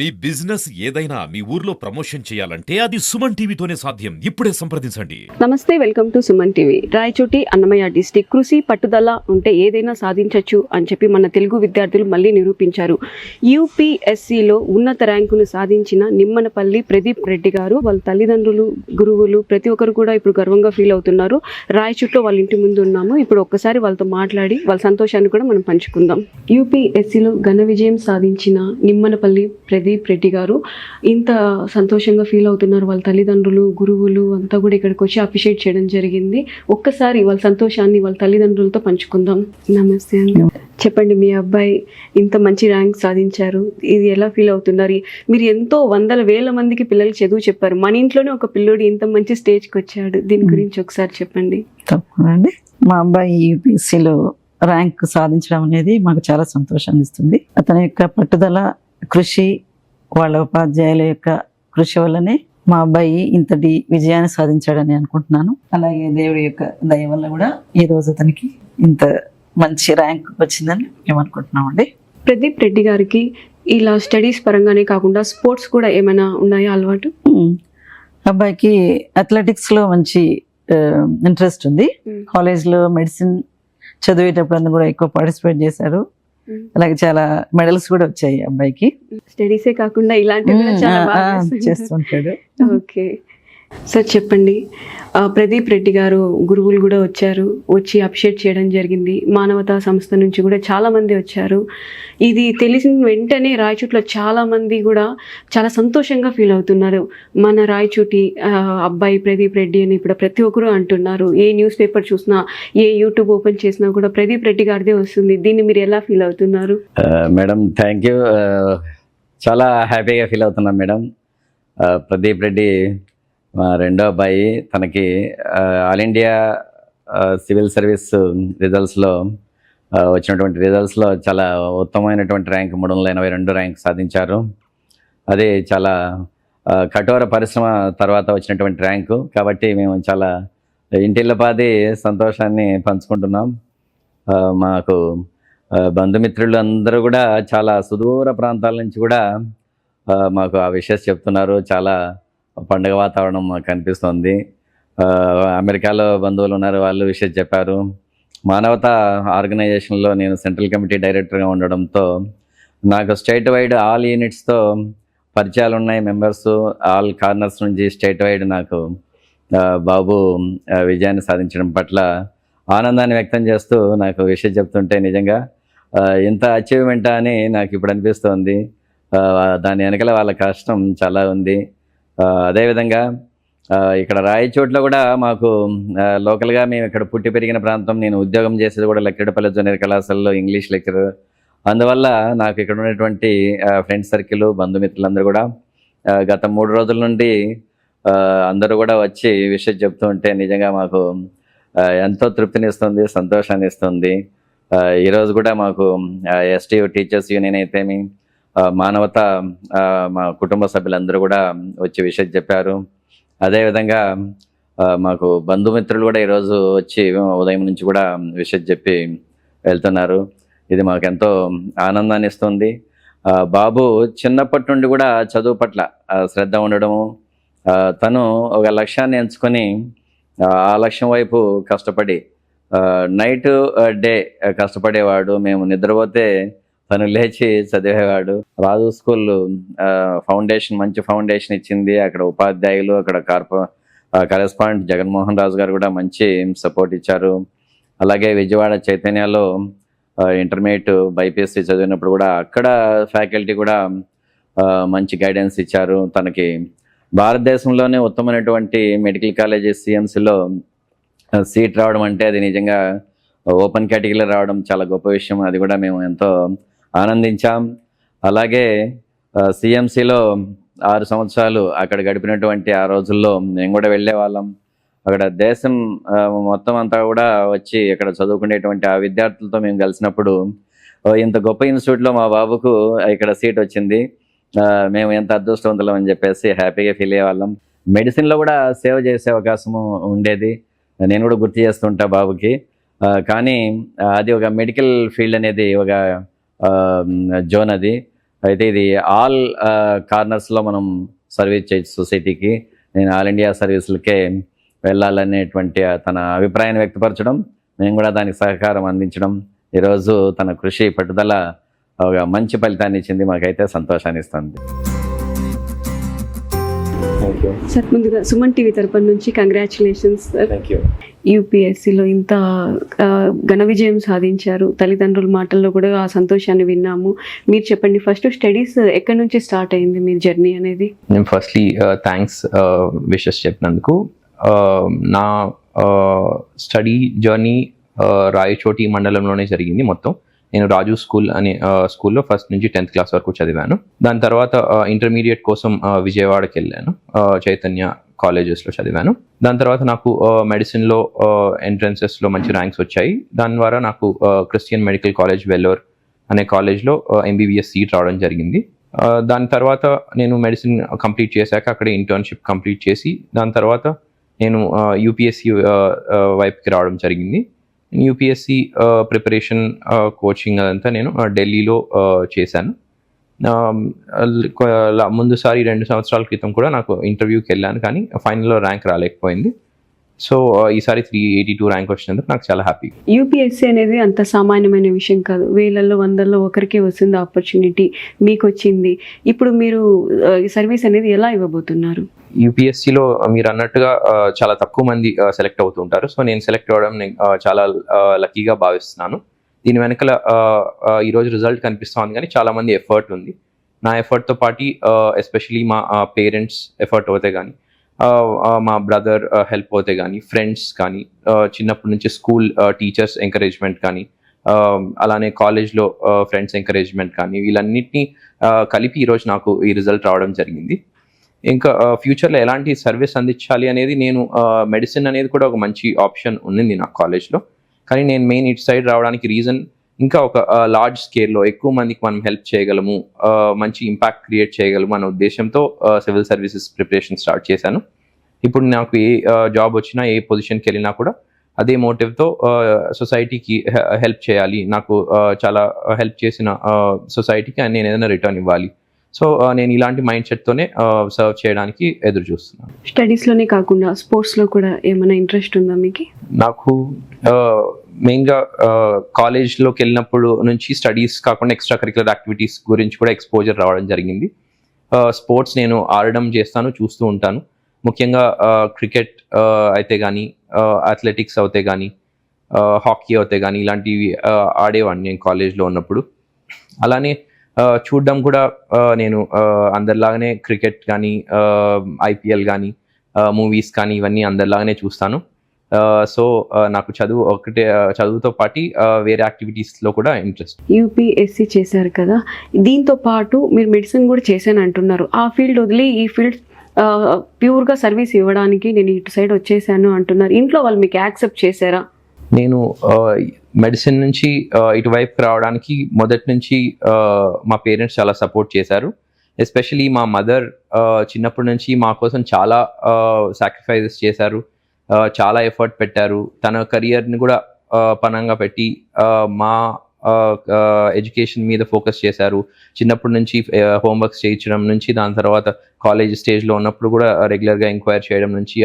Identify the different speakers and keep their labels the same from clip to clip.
Speaker 1: మీ business ఏదైనా మీ ఊర్లో promotion చేయాలంటే అది సుమన్ టీవీతోనే సాధ్యం. ఇప్పుడే సంప్రదించండి.
Speaker 2: నమస్తే, welcome to Suman TV. Rayachoti Annamayya district కృషి పట్టుదల ఉంటే ఏదైనా సాధించవచ్చు అని చెప్పి మన తెలుగు విద్యార్థులు మళ్ళీ నిరూపించారు. యూపీఎస్సీలో ఉన్నత ర్యాంకును సాధించిన నిమ్మనపల్లి ప్రదీప్ రెడ్డి గారు, వాళ్ళ తల్లిదండ్రులు, గురువులు ప్రతి ఒక్కరు కూడా ఇప్పుడు గర్వంగా ఫీల్ అవుతున్నారు. రాయచోట్లో వాళ్ళ ఇంటి ముందు ఉన్నాము. ఇప్పుడు ఒక్కసారి వాళ్ళతో మాట్లాడి వాళ్ళ సంతోషాన్ని కూడా మనం పంచుకుందాం. యూపీఎస్సీలో ఘన విజయం సాధించిన నిమ్మనపల్లి ప్రదీప్ రెడ్డి గారు ఇంత సంతోషంగా ఫీల్ అవుతున్నారు. వాళ్ళ తల్లిదండ్రులు, గురువులు అంతా కూడా ఇక్కడికి వచ్చి అప్రిషియేట్ చేయడం జరిగింది. ఒక్కసారి వాళ్ళ సంతోషాన్ని వాళ్ళ తల్లిదండ్రులతో పంచుకుందాం. నమస్తే అండి. చెప్పండి, మీ అబ్బాయి ఇంత మంచి ర్యాంక్ సాధించారు, ఇది ఎలా ఫీల్ అవుతున్నారు? మీరు ఎంతో వందల వేల మందికి పిల్లలకి చదువు చెప్పారు, మన ఇంట్లోనే ఒక పిల్లోడు ఇంత మంచి స్టేజ్కి వచ్చాడు, దీని గురించి ఒకసారి చెప్పండి.
Speaker 3: తప్పకుండా. మా అబ్బాయి యూపీఎస్సీలో ర్యాంక్ సాధించడం అనేది మాకు చాలా సంతోషాన్ని ఇస్తుంది. అతని యొక్క పట్టుదల, కృషి, వాళ్ళ ఉపాధ్యాయుల యొక్క కృషి వల్లనే మా అబ్బాయి ఇంతటి విజయాన్ని సాధించాడని అనుకుంటున్నాను. అలాగే దేవుడి యొక్క దయ వల్ల కూడా ఈ రోజు అతనికి ఇంత మంచి ర్యాంక్ వచ్చిందని మేము అనుకుంటున్నామండి.
Speaker 2: ప్రదీప్ రెడ్డి గారికి ఇలా స్టడీస్ పరంగానే కాకుండా స్పోర్ట్స్ కూడా ఏమైనా ఉన్నాయా అలవాటు?
Speaker 3: అబ్బాయికి అథ్లెటిక్స్లో మంచి ఇంట్రెస్ట్ ఉంది. కాలేజ్లో మెడిసిన్ చదివేటప్పుడు అందరూ కూడా ఎక్కువ పార్టిసిపేట్ చేశారు. అలాగే చాలా మెడల్స్ కూడా వచ్చాయి అబ్బాయికి.
Speaker 2: స్టడీసే కాకుండా ఇలాంటివి కూడా చాలా బాగా
Speaker 3: చేస్తుంటాడు.
Speaker 2: ఓకే సార్, చెప్పండి. ప్రదీప్ రెడ్డి గారు గురువులు కూడా వచ్చి అప్రిషియేట్ చేయడం జరిగింది. మానవతా సంస్థ నుంచి కూడా చాలా మంది వచ్చారు. ఇది తెలిసిన వెంటనే రాయచోటిలో చాలా మంది కూడా చాలా సంతోషంగా ఫీల్ అవుతున్నారు. మన రాయచోటి అబ్బాయి ప్రదీప్ రెడ్డి అని ఇప్పుడు ప్రతి ఒక్కరు అంటున్నారు. ఏ న్యూస్ పేపర్ చూసినా, ఏ యూట్యూబ్ ఓపెన్ చేసినా కూడా ప్రదీప్ రెడ్డి గారిదే వస్తుంది. దీన్ని మీరు ఎలా ఫీల్ అవుతున్నారు?
Speaker 4: Madam, thank you. చాలా హ్యాపీగా ఫీల్ అవుతున్నాం మేడం. ప్రదీప్ రెడ్డి మా రెండో అబ్బాయి. తనకి ఆల్ ఇండియా సివిల్ సర్వీస్ రిజల్ట్స్లో వచ్చినటువంటి రిజల్ట్స్లో చాలా ఉత్తమమైనటువంటి ర్యాంక్ 382 ర్యాంక్ సాధించారు. అది చాలా కఠోర పరిశ్రమ తర్వాత వచ్చినటువంటి ర్యాంకు. కాబట్టి మేము చాలా ఇంటిల్లపాది సంతోషాన్ని పంచుకుంటున్నాం. మాకు బంధుమిత్రులు అందరూ కూడా చాలా సుదూర ప్రాంతాల నుంచి కూడా మాకు ఆ విషయం చెప్తున్నారు. చాలా పండుగ వాతావరణం మాకు కనిపిస్తుంది. అమెరికాలో బంధువులు ఉన్నారు, వాళ్ళు విషయం చెప్పారు. మానవతా ఆర్గనైజేషన్లో నేను సెంట్రల్ కమిటీ డైరెక్టర్గా ఉండడంతో నాకు స్టేట్ వైడ్ ఆల్ యూనిట్స్తో పరిచయాలు ఉన్నాయి. మెంబర్స్ ఆల్ కార్నర్స్ నుంచి స్టేట్ వైడ్ నాకు బాబు విజయాన్ని సాధించడం పట్ల ఆనందాన్ని వ్యక్తం చేస్తూ నాకు విషయం చెప్తుంటే నిజంగా ఇంత అచీవ్మెంటా అని నాకు ఇప్పుడు అనిపిస్తోంది. దాని వెనకాల వాళ్ళ కష్టం చాలా ఉంది. అదేవిధంగా ఇక్కడ రాయచోట్లో కూడా మాకు లోకల్గా మేము ఇక్కడ పుట్టి పెరిగిన ప్రాంతం. నేను ఉద్యోగం చేసేది కూడా లక్కిరెడ్డిపల్లి జూనియర్ కళాశాలలో ఇంగ్లీష్ లెక్చరర్. అందువల్ల నాకు ఇక్కడ ఉన్నటువంటి ఫ్రెండ్స్ సర్కిల్, బంధుమిత్రులందరూ కూడా గత 3 రోజుల నుండి అందరూ కూడా వచ్చి విషయం చెప్తూ ఉంటే నిజంగా మాకు ఎంతో తృప్తినిస్తుంది, సంతోషాన్ని ఇస్తుంది. ఈరోజు కూడా మాకు ఎస్టీయూ టీచర్స్ యూనియన్ అయితేమి, మానవత మా కుటుంబ సభ్యులందరూ కూడా వచ్చి విషయం చెప్పారు. అదేవిధంగా మాకు బంధుమిత్రులు కూడా ఈరోజు వచ్చి ఉదయం నుంచి కూడా విషయం చెప్పి వెళ్తున్నారు. ఇది మాకు ఎంతో ఆనందాన్ని ఇస్తుంది. బాబు చిన్నప్పటి నుండి కూడా చదువు పట్ల శ్రద్ధ ఉండడము, తను ఒక లక్ష్యాన్ని ఎంచుకొని ఆ లక్ష్యం వైపు కష్టపడి నైట్ డే కష్టపడేవాడు. మేము నిద్రపోతే తను లేచి చదివేవాడు. రాజు స్కూల్ ఫౌండేషన్ మంచి ఫౌండేషన్ ఇచ్చింది. అక్కడ ఉపాధ్యాయులు, అక్కడ కరెస్పాండెంట్ జగన్మోహన్ రాజు గారు కూడా మంచి సపోర్ట్ ఇచ్చారు. అలాగే విజయవాడ చైతన్యలో ఇంటర్మీడియట్ బైపీఎస్సీ చదివినప్పుడు కూడా అక్కడ ఫ్యాకల్టీ కూడా మంచి గైడెన్స్ ఇచ్చారు. తనకి భారతదేశంలోనే ఉత్తమమైనటువంటి మెడికల్ కాలేజీ సిఎంసిలో సీట్ రావడం అంటే అది నిజంగా ఓపెన్ కేటగిరీలో రావడం చాలా గొప్ప విషయం. అది కూడా మేము ఎంతో ఆనందించాం. అలాగే సిఎంసిలో 6 సంవత్సరాలు అక్కడ గడిపినటువంటి ఆ రోజుల్లో మేము కూడా వెళ్ళే వాళ్ళం. అక్కడ దేశం మొత్తం అంతా కూడా వచ్చి ఇక్కడ చదువుకునేటువంటి ఆ విద్యార్థులతో మేము కలిసినప్పుడు ఇంత గొప్ప ఇన్స్టిట్యూట్లో మా బాబుకు ఇక్కడ సీట్ వచ్చింది, మేము ఎంత అదృష్టవంతులం అని చెప్పేసి హ్యాపీగా ఫీల్ అయ్యేవాళ్ళం. మెడిసిన్లో కూడా సేవ చేసే అవకాశము ఉండేది. నేను కూడా గుర్తు చేస్తుంటా బాబుకి. కానీ అది ఒక మెడికల్ ఫీల్డ్ అనేది ఒక జోన్. అది అయితే ఇది ఆల్ కార్నర్స్లో మనం సర్వీస్ చేయొచ్చు సొసైటీకి. నేను ఆల్ ఇండియా సర్వీసులకే వెళ్ళాలనేటువంటి తన అభిప్రాయాన్ని వ్యక్తపరచడం, మేము కూడా దానికి సహకారం అందించడం, ఈరోజు తన కృషి పట్టుదల ఒక మంచి ఫలితాన్ని ఇచ్చింది. మాకైతే సంతోషాన్ని ఇస్తుంది.
Speaker 2: సార్ ముందుగా సుమన్ టీవీ తరపున నుంచి కంగ్రాచులేషన్స్ సార్.
Speaker 4: Thank you.
Speaker 2: యూపీఎస్సీలో ఇంత ఘన విజయం సాధించారు. తల్లిదండ్రుల మాటల్లో కూడా ఆ సంతోషాన్ని విన్నాము. మీరు చెప్పండి, ఫస్ట్ స్టడీస్ ఎక్కడి నుంచి స్టార్ట్ అయింది మీ జర్నీ అనేది?
Speaker 5: నేను ఫస్ట్లీ థ్యాంక్స్ విషెస్ చెప్పినందుకు. నా స్టడీ జర్నీ రాయచోటి మండలంలోనే జరిగింది మొత్తం. నేను రాజు స్కూల్ అనే స్కూల్లో ఫస్ట్ నుంచి 10th క్లాస్ వరకు చదివాను. దాని తర్వాత ఇంటర్మీడియట్ కోసం విజయవాడకి వెళ్ళాను, చైతన్య కాలేజెస్లో చదివాను. దాని తర్వాత నాకు మెడిసిన్లో ఎంట్రన్సెస్లో మంచి ర్యాంక్స్ వచ్చాయి. దాని ద్వారా నాకు క్రిస్టియన్ మెడికల్ కాలేజ్ వెల్లోర్ అనే కాలేజ్లో MBBS సీట్ రావడం జరిగింది. దాని తర్వాత నేను మెడిసిన్ కంప్లీట్ చేశాక అక్కడ ఇంటర్న్షిప్ కంప్లీట్ చేసి దాని తర్వాత నేను యూపీఎస్సీ వైపుకి రావడం జరిగింది. యూపీఎస్సీ ప్రిపరేషన్ కోచింగ్ అదంతా నేను ఢిల్లీలో చేశాను. ముందుసారి 2 సంవత్సరాల క్రితం కూడా నాకు ఇంటర్వ్యూకి వెళ్ళాను, కానీ ఫైనల్లో ర్యాంక్ రాలేకపోయింది. సో ఈసారి 382 ర్యాంక్ వచ్చినందుకు నాకు చాలా హ్యాపీ.
Speaker 2: యూపీఎస్సీ అనేది అంత సామాన్యమైన విషయం కాదు. వేలల్లో వందల్లో ఒకరికే వస్తుంది ఆపర్చునిటీ, మీకు వచ్చింది. ఇప్పుడు మీరు ఈ సర్వీస్ అనేది ఎలా ఇవ్వబోతున్నారు?
Speaker 5: యూపీఎస్సీలో మీరు అన్నట్టుగా చాలా తక్కువ మంది సెలెక్ట్ అవుతుంటారు. సో నేను సెలెక్ట్ అవ్వడం చాలా లక్కీగా భావిస్తున్నాను. దీని వెనకాల ఈరోజు రిజల్ట్ కనిపిస్తుంది, కానీ చాలా మంది ఎఫర్ట్ ఉంది. నా ఎఫర్ట్తో పాటు ఎస్పెషలీ మా పేరెంట్స్ ఎఫర్ట్ అవుతే కానీ, మా బ్రదర్ హెల్ప్ అవుతే కానీ, ఫ్రెండ్స్ కానీ, చిన్నప్పటి నుంచి స్కూల్ టీచర్స్ ఎంకరేజ్మెంట్ కానీ, అలానే కాలేజ్లో ఫ్రెండ్స్ ఎంకరేజ్మెంట్ కానీ, వీళ్ళన్నిటినీ కలిపి ఈరోజు నాకు ఈ రిజల్ట్ రావడం జరిగింది. ఇంకా ఫ్యూచర్లో ఎలాంటి సర్వీస్ అందించాలి అనేది నేను మెడిసిన్ అనేది కూడా ఒక మంచి ఆప్షన్ ఉంది నా కాలేజ్లో. కానీ నేను మెయిన్ ఇటు సైడ్ రావడానికి రీజన్ ఇంకా ఒక లార్జ్ స్కేల్లో ఎక్కువ మందికి మనం హెల్ప్ చేయగలము, మంచి ఇంపాక్ట్ క్రియేట్ చేయగలము అనే ఉద్దేశంతో సివిల్ సర్వీసెస్ ప్రిపరేషన్ స్టార్ట్ చేశాను. ఇప్పుడు నాకు ఏ జాబ్ వచ్చినా, ఏ పొజిషన్కి వెళ్ళినా కూడా అదే మోటివ్తో సొసైటీకి హెల్ప్ చేయాలి, నాకు చాలా హెల్ప్ చేసిన సొసైటీకి నేను ఏదైనా రిటర్న్ ఇవ్వాలి. సో నేను ఇలాంటి మైండ్ సెట్తోనే సర్వ్ చేయడానికి ఎదురు చూస్తున్నాను.
Speaker 2: స్టడీస్లోనే కాకుండా స్పోర్ట్స్లో కూడా ఏమైనా ఇంట్రెస్ట్ ఉందా మీకు?
Speaker 5: నాకు మెయిన్గా కాలేజ్లోకి వెళ్ళినప్పుడు నుంచి స్టడీస్ కాకుండా ఎక్స్ట్రా కరిక్యులర్ యాక్టివిటీస్ గురించి కూడా ఎక్స్పోజర్ రావడం జరిగింది. స్పోర్ట్స్ నేను ఆడడం చేస్తాను, చూస్తూ ఉంటాను. ముఖ్యంగా క్రికెట్ అయితే కానీ, అథ్లెటిక్స్ అవుతే కానీ, హాకీ అవుతే కానీ ఇలాంటివి ఆడేవాడిని నేను కాలేజ్లో ఉన్నప్పుడు. అలానే చూడడం కూడా నేను అందరిలాగానే క్రికెట్ కానీ, IPL కానీ, మూవీస్ కానీ ఇవన్నీ అందరిలాగానే చూస్తాను. సో నాకు చదువుతో పాటు వేరే యాక్టివిటీస్లో కూడా ఇంట్రెస్ట్.
Speaker 2: యూపీఎస్సీ చేశారు కదా, దీంతో పాటు మీరు మెడిసిన్ కూడా చేశాను అంటున్నారు. ఆ ఫీల్డ్ వదిలి ఈ ఫీల్డ్ ప్యూర్గా సర్వీస్ ఇవ్వడానికి నేను ఇటు సైడ్ వచ్చేసాను అంటున్నారు. ఇంట్లో వాళ్ళు మీకు యాక్సెప్ట్ చేశారా?
Speaker 5: నేను మెడిసిన్ నుంచి ఇటువైపు రావడానికి మొదటి నుంచి మా పేరెంట్స్ చాలా సపోర్ట్ చేశారు. ఎస్పెషలీ మా మదర్ చిన్నప్పటి నుంచి మా కోసం చాలా సాక్రిఫైజెస్ చేశారు, చాలా ఎఫర్ట్ పెట్టారు. తన కెరియర్ని కూడా పనంగా పెట్టి మా ఎడ్యుకేషన్ మీద ఫోకస్ చేశారు. చిన్నప్పటి నుంచి హోంవర్క్స్ చేయించడం నుంచి, దాని తర్వాత కాలేజ్ స్టేజ్లో ఉన్నప్పుడు కూడా రెగ్యులర్గా ఎంక్వైర్ చేయడం నుంచి,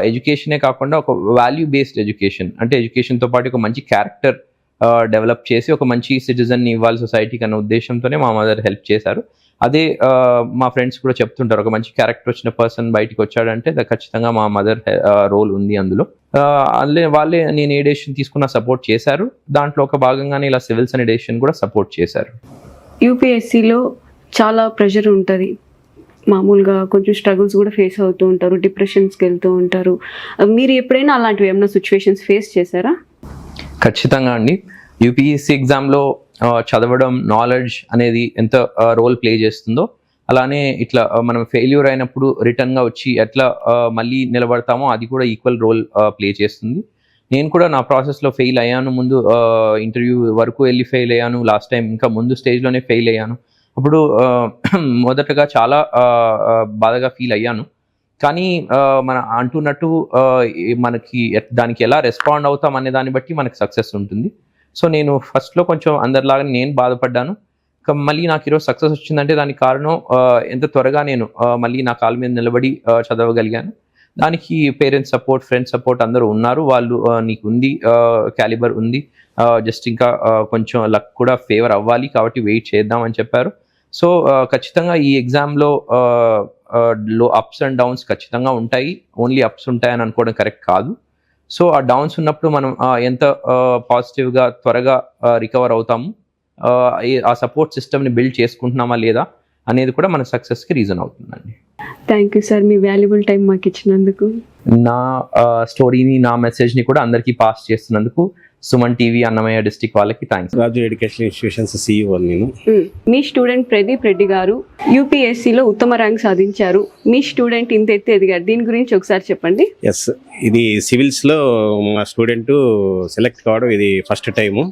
Speaker 5: ఎడ్యుకేషనే కాకుండా ఒక వాల్యూ బేస్డ్ ఎడ్యుకేషన్, అంటే ఎడ్యుకేషన్తో పాటు ఒక మంచి క్యారెక్టర్ డెవలప్ చేసి ఒక మంచి సిటిజన్ని ఇవ్వాలి సొసైటీకి అనే ఉద్దేశంతోనే మా మదర్ హెల్ప్ చేశారు. అదే మా ఫ్రెండ్స్ కూడా చెప్తుంటారు, ఒక మంచి క్యారెక్టర్ వచ్చిన పర్సన్ బయటికి వచ్చాడంటే ఖచ్చితంగా మా మదర్ రోల్ ఉంది అందులో. వాళ్ళే నేను ఏ డెసిషన్ తీసుకున్నా సపోర్ట్ చేశారు. దాంట్లో ఒక భాగంగానే ఇలా సివిల్స్ అనే డెసిషన్ కూడా సపోర్ట్ చేశారు.
Speaker 2: యూపీఎస్సీలో చాలా ప్రెషర్ ఉంటుంది, మామూలుగా కొంచెం స్ట్రగుల్స్ కూడా ఫేస్ అవుతూ ఉంటారు, డిప్రెషన్స్కి వెళ్తూ ఉంటారు. మీరు ఎప్పుడైనా అలాంటివి ఏమైనా సిచ్యువేషన్స్ ఫేస్ చేశారా?
Speaker 5: ఖచ్చితంగా అండి. యూపీఎస్సీ ఎగ్జామ్లో చదవడం, నాలెడ్జ్ అనేది ఎంత రోల్ ప్లే చేస్తుందో, అలానే ఇట్లా మనం ఫెయిల్యూర్ అయినప్పుడు రిటర్న్గా వచ్చి ఎట్లా మళ్ళీ నిలబడతామో అది కూడా ఈక్వల్ రోల్ ప్లే చేస్తుంది. నేను కూడా నా ప్రాసెస్లో ఫెయిల్ అయ్యాను, ముందు ఇంటర్వ్యూ వరకు వెళ్ళి ఫెయిల్ అయ్యాను, లాస్ట్ టైం ఇంకా ముందు స్టేజ్లోనే ఫెయిల్ అయ్యాను. అప్పుడు మొదటగా చాలా బాధగా ఫీల్ అయ్యాను. కానీ మన అంటున్నట్టు మనకి దానికి ఎలా రెస్పాండ్ అవుతాం అనే దాన్ని బట్టి మనకి సక్సెస్ ఉంటుంది. సో నేను ఫస్ట్లో కొంచెం అందరిలాగా నేను బాధపడ్డాను, మళ్ళీ నాకు ఈరోజు సక్సెస్ వచ్చిందంటే దానికి కారణం ఎంత త్వరగా నేను మళ్ళీ నా కాళ్ళ మీద నిలబడి చదవగలిగాను. దానికి పేరెంట్స్ సపోర్ట్, ఫ్రెండ్స్ సపోర్ట్ అందరూ ఉన్నారు. వాళ్ళు నీకు ఉంది, క్యాలిబర్ ఉంది, జస్ట్ ఇంకా కొంచెం లక్ కూడా ఫేవర్ అవ్వాలి కాబట్టి వెయిట్ చేద్దాం అని చెప్పారు. సో ఖచ్చితంగా ఈ ఎగ్జామ్లో లో అప్స్ అండ్ డౌన్స్ ఖచ్చితంగా ఉంటాయి. ఓన్లీ అప్స్ ఉంటాయని అనుకోవడం కరెక్ట్ కాదు. సో ఆ డౌన్స్ ఉన్నప్పుడు మనం ఎంత పాజిటివ్గా త్వరగా రికవర్ అవుతాము, ఆ సపోర్ట్ సిస్టమ్ని బిల్డ్ చేసుకుంటున్నామా లేదా అనేది కూడా మన సక్సెస్కి రీజన్ అవుతుందండి.
Speaker 2: Thank you sir, me valuable time మాకు ఇచ్చినందుకు.
Speaker 5: నా స్టోరీని, నా మెసేజ్ని కూడా అందరికీ పాస్ చేస్తున్నందుకు సుమన్ టీవీ అన్నమయ్య డిస్ట్రిక్ట్ వాళ్ళకి థ్యాంక్స్.
Speaker 6: రాజు ఎడ్యుకేషన్ ఇన్స్టిట్యూషన్స్ CEO నేను.
Speaker 2: మీ స్టూడెంట్ ప్రదీప్ రెడ్డి గారు UPSCలో ఉత్తమ ర్యాంక్ సాధించారు. మీ స్టూడెంట్ ఇంత ఎత్తు ఎదిగారు, దీని గురించి ఒకసారి చెప్పండి.
Speaker 6: ఎస్, ఇది సివిల్స్లో మా స్టూడెంట్ సెలెక్ట్ కావడం ఇది ఫస్ట్ టైము.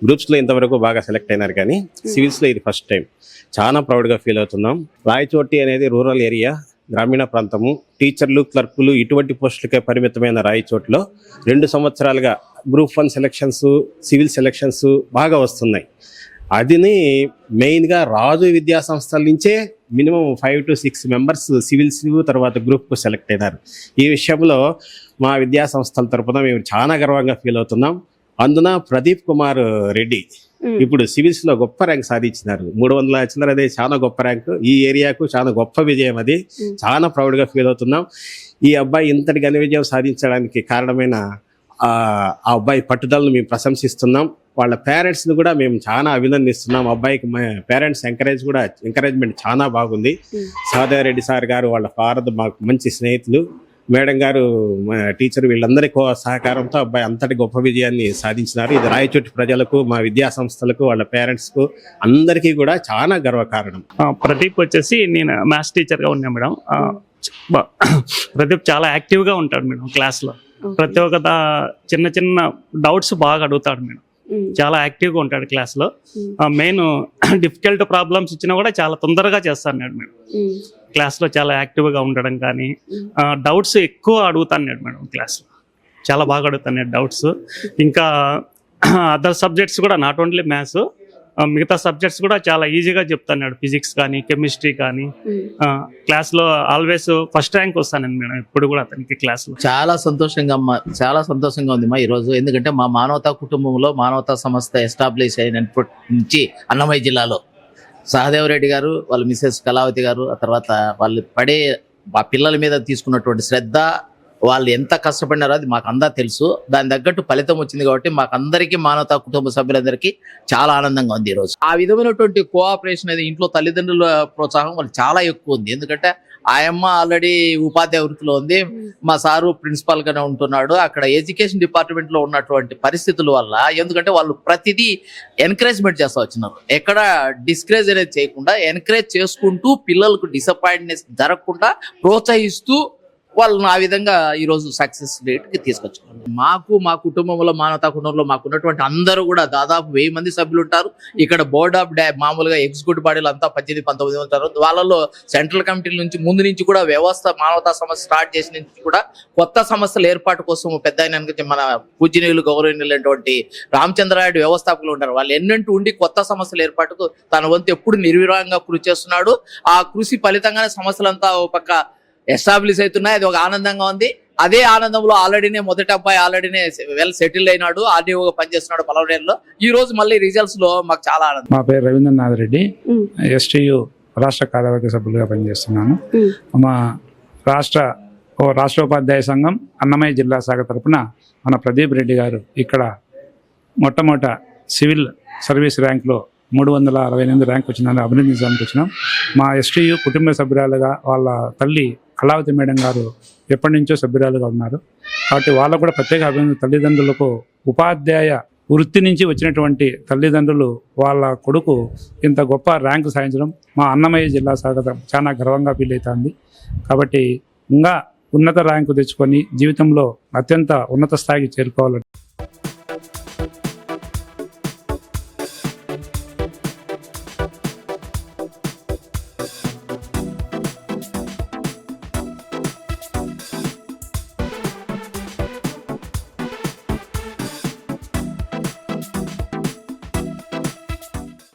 Speaker 6: గ్రూప్స్లో ఇంతవరకు బాగా సెలెక్ట్ అయినారు, కానీ సివిల్స్లో ఇది ఫస్ట్ టైం. చాలా ప్రౌడ్గా ఫీల్ అవుతున్నాం. రాయచోటి అనేది రూరల్ ఏరియా, గ్రామీణ ప్రాంతము. టీచర్లు, క్లర్కులు ఇటువంటి పోస్టులకే పరిమితమైన రాయచోట్లో 2 సంవత్సరాలుగా గ్రూప్ 1 సెలక్షన్స్, సివిల్ సెలక్షన్స్ బాగా వస్తున్నాయి. అదిని మెయిన్గా రాజు విద్యా సంస్థల నుంచే మినిమం 5 to 6 మెంబర్స్ సివిల్స్ తర్వాత గ్రూప్కు సెలెక్ట్ అయినారు. ఈ విషయంలో మా విద్యా సంస్థల తరపున మేము చాలా గర్వంగా ఫీల్ అవుతున్నాం. అందున ప్రదీప్ కుమార్ రెడ్డి ఇప్పుడు సివిల్స్ లో గొప్ప ర్యాంక్ సాధించినారు. 300 చిల్లర, అదే చాలా గొప్ప ర్యాంక్. ఈ ఏరియాకు చాలా గొప్ప విజయం, అది చాలా ప్రౌడ్ గా ఫీల్ అవుతున్నాం. ఈ అబ్బాయి ఇంతటి ఘన విజయం సాధించడానికి కారణమైన ఆ అబ్బాయి పట్టుదలను మేము ప్రశంసిస్తున్నాం. వాళ్ళ పేరెంట్స్ ని కూడా మేము చాలా అభినందిస్తున్నాం. అబ్బాయికి పేరెంట్స్ ఎంకరేజ్మెంట్ చాలా బాగుంది. సాదారెడ్డి సార్ గారు, వాళ్ళ ఫాదర్ మాకు మంచి స్నేహితులు, మేడం గారు, టీచర్, వీళ్ళందరి సహకారంతో అబ్బాయి అంతటి గొప్ప విజయాన్ని సాధించినారు. ఇది రాయచోటి ప్రజలకు, మా విద్యా సంస్థలకు, వాళ్ళ పేరెంట్స్కు అందరికీ కూడా చాలా గర్వకారణం.
Speaker 7: ప్రదీప్ వచ్చేసి నేను మ్యాథ్స్ టీచర్గా ఉన్నా మేడం. ప్రదీప్ చాలా యాక్టివ్గా ఉంటాడు మేడం క్లాస్లో. ప్రతి ఒక్క చిన్న చిన్న డౌట్స్ బాగా అడుగుతాడు మేడం. చాలా యాక్టివ్గా ఉంటాడు క్లాస్లో. మెయిన్ డిఫికల్ట్ ప్రాబ్లమ్స్ ఇచ్చినా కూడా చాలా తొందరగా చేస్తాడు మేడం. క్లాస్లో చాలా యాక్టివ్గా ఉండడం కానీ, డౌట్స్ ఎక్కువ అడుగుతాను మేడం క్లాస్లో. చాలా బాగా అడుగుతాను డౌట్స్. ఇంకా అదర్ సబ్జెక్ట్స్ కూడా, నాట్ ఓన్లీ మ్యాథ్స్, మిగతా సబ్జెక్ట్స్ కూడా చాలా ఈజీగా చెప్తాను. ఫిజిక్స్ కానీ, కెమిస్ట్రీ కానీ. క్లాస్లో ఆల్వేస్ ఫస్ట్ ర్యాంక్ వస్తాను మేడం ఇప్పుడు కూడా అతనికి క్లాస్లో.
Speaker 8: చాలా సంతోషంగా ఉంది ఈరోజు. ఎందుకంటే మా మానవతా కుటుంబంలో మానవతా సంస్థ ఎస్టాబ్లిష్ అయినప్పటి నుంచి అన్నమయ్య జిల్లాలో సహదేవరెడ్డి గారు, వాళ్ళ మిసెస్ కళావతి గారు, ఆ తర్వాత వాళ్ళు ఆ పిల్లల మీద తీసుకున్నటువంటి శ్రద్ధ, వాళ్ళు ఎంత కష్టపడినారో అది మాకు అంతా తెలుసు. దాని తగ్గట్టు ఫలితం వచ్చింది కాబట్టి మాకు అందరికీ, మానవతా కుటుంబ సభ్యులందరికీ చాలా ఆనందంగా ఉంది ఈరోజు. ఆ విధమైనటువంటి కోఆపరేషన్ అనేది ఇంట్లో తల్లిదండ్రుల ప్రోత్సాహం వాళ్ళు చాలా ఎక్కువ ఉంది. ఎందుకంటే ఆయమ్మ ఆల్రెడీ ఉపాధ్యాయ వృత్తిలో ఉంది, మా సారు ప్రిన్సిపాల్ గానే ఉంటున్నాడు. అక్కడ ఎడ్యుకేషన్ డిపార్ట్మెంట్ లో ఉన్నటువంటి పరిస్థితుల వల్ల, ఎందుకంటే వాళ్ళు ప్రతిదీ ఎన్కరేజ్మెంట్ చేస్తూ వచ్చినారు. ఎక్కడ డిస్కరేజ్ అనేది చేయకుండా ఎంకరేజ్ చేసుకుంటూ, పిల్లలకు డిసప్పాయింట్నెస్ జరగకుండా ప్రోత్సహిస్తూ వాళ్ళని ఆ విధంగా ఈరోజు సక్సెస్ రేట్కి తీసుకొచ్చుకున్నాం. మా కుటుంబంలో, మానవతా కుటుంబంలో మాకు ఉన్నటువంటి అందరూ కూడా దాదాపు 1000 మంది సభ్యులు ఉంటారు. ఇక్కడ బోర్డ్ ఆఫ్ మామూలుగా ఎగ్జిక్యూటివ్ బాడీలు అంతా 18-19 ఉంటారు. వాళ్ళలో సెంట్రల్ కమిటీల నుంచి ముందు నుంచి కూడా వ్యవస్థ, మానవతా సమస్య స్టార్ట్ చేసిన నుంచి కూడా కొత్త సమస్యల ఏర్పాటు కోసం పెద్ద మన పూజనీయులు, గౌరవనీయులైనటువంటి రామచంద్రారెడ్డి వ్యవస్థాపకులు ఉంటారు. వాళ్ళు ఎన్నంటూ ఉండి కొత్త సమస్యల ఏర్పాటుకు తన వంతు ఎప్పుడు నిర్విరామంగా కృషి చేస్తున్నాడు. ఆ కృషి ఫలితంగానే సమస్యలంతా ఒక పక్క ఎస్టాబ్లిష్ అవుతున్నాయి. అది ఒక ఆనందంగా ఉంది. అదే ఆనందంలో ఆల్రెడీనే మొదటి అబ్బాయి ఆల్రెడీనే వెల్ సెటిల్ అయినాడు, ఆర్డీఓగా పనిచేస్తున్నాడు పలవరేరులో. ఈ రోజు మళ్ళీ రిజల్ట్స్ లో మాకు చాలా ఆనందం.
Speaker 9: మా పేరు రవీంద్రనాథ్ రెడ్డి, STU రాష్ట్ర కార్యవర్గ సభ్యులుగా పనిచేస్తున్నాను. మా రాష్ట్రోపాధ్యాయ సంఘం అన్నమయ్య జిల్లా శాఖ తరపున మన ప్రదీప్ రెడ్డి గారు ఇక్కడ మొట్టమొదట సివిల్ సర్వీస్ ర్యాంక్లో 368 ర్యాంక్ వచ్చిందని అభినందించడానికి వచ్చినాం. మా STU కుటుంబ సభ్యురాలుగా వాళ్ళ తల్లి కళావతి మేడం గారు ఎప్పటి నుంచో సభ్యురాలుగా ఉన్నారు. కాబట్టి వాళ్ళకు కూడా ప్రత్యేక అభినందన. తల్లిదండ్రులకు ఉపాధ్యాయ వృత్తి నుంచి వచ్చినటువంటి తల్లిదండ్రులు వాళ్ళ కొడుకు ఇంత గొప్ప ర్యాంకు సాధించడం మా అన్నమయ్య జిల్లా శాఖ చాలా గర్వంగా ఫీల్ అవుతుంది. కాబట్టి ఇంకా ఉన్నత ర్యాంకు తెచ్చుకొని జీవితంలో అత్యంత ఉన్నత స్థాయికి చేరుకోవాలని